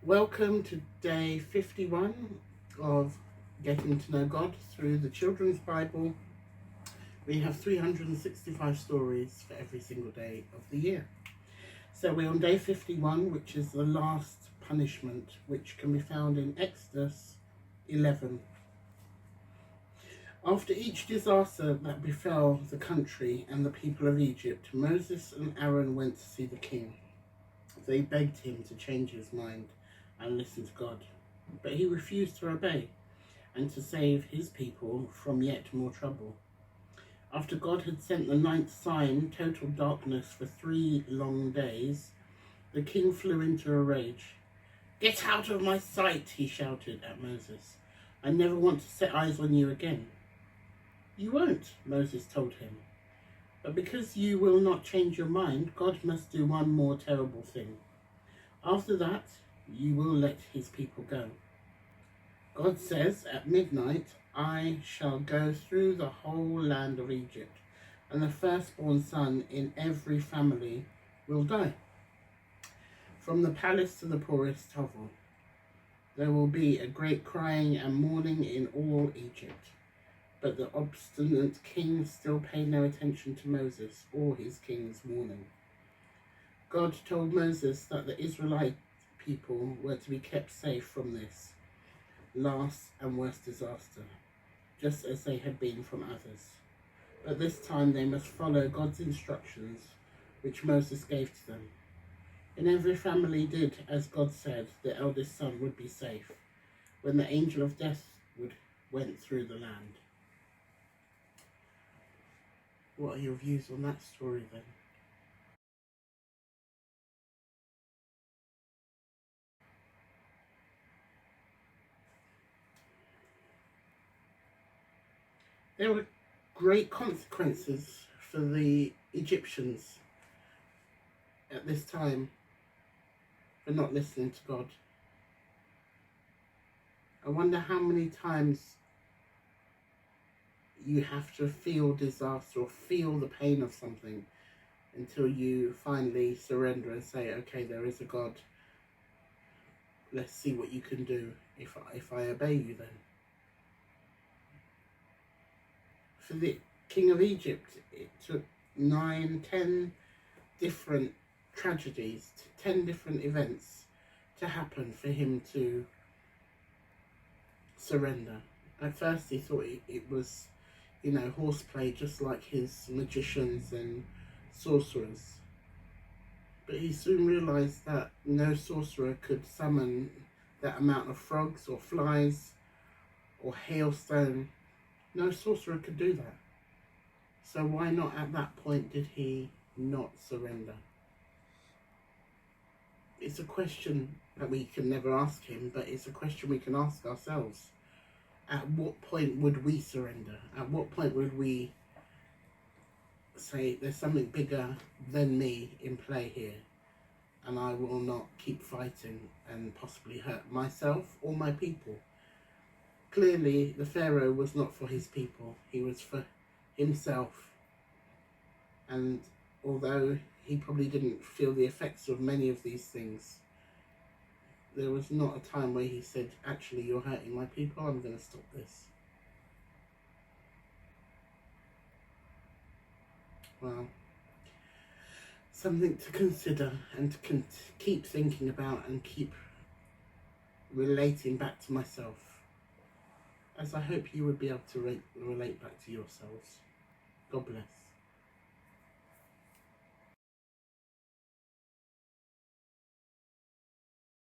Welcome to day 51 of Getting to Know God through the Children's Bible. We have 365 stories for every single day of the year. So we're on day 51, which is the last punishment, which can be found in Exodus 11. After each disaster that befell the country and the people of Egypt, Moses and Aaron went to see the king. They begged him to change his mind and listen to God, but he refused to obey and to save his people from yet more trouble. After God had sent the ninth sign, total darkness for 3 long days, the king flew into a rage. "Get out of my sight," he shouted at Moses. "I never want to set eyes on you again." "You won't," Moses told him. "But because you will not change your mind, God must do one more terrible thing. After that, you will let his people go. God says, at midnight, I shall go through the whole land of Egypt, and the firstborn son in every family will die. From the palace to the poorest hovel, there will be a great crying and mourning in all Egypt." But the obstinate king still paid no attention to Moses or his king's warning. God told Moses that the Israelite people were to be kept safe from this last and worst disaster, just as they had been from others. But this time they must follow God's instructions, which Moses gave to them. And every family did as God said. The eldest son would be safe when the angel of death went through the land. What are your views on that story then? There were great consequences for the Egyptians at this time for not listening to God. I wonder how many times you have to feel disaster or feel the pain of something until you finally surrender and say, okay, there is a God. Let's see what you can do if I obey you then. For the king of Egypt, it took 9-10 different tragedies, 10 different events to happen for him to surrender. At first he thought it was, horseplay, just like his magicians and sorcerers. But he soon realised that no sorcerer could summon that amount of frogs or flies or hailstone. No sorcerer could do that. So why not at that point did he not surrender? It's a question that we can never ask him, but it's a question we can ask ourselves. At what point would we surrender? At what point would we say there's something bigger than me in play here, and I will not keep fighting and possibly hurt myself or my people? Clearly, the Pharaoh was not for his people. He was for himself. And although he probably didn't feel the effects of many of these things, there was not a time where he said, actually, you're hurting my people, I'm going to stop this. Well, something to consider and to keep thinking about and keep relating back to myself, as I hope you would be able to relate back to yourselves. God bless.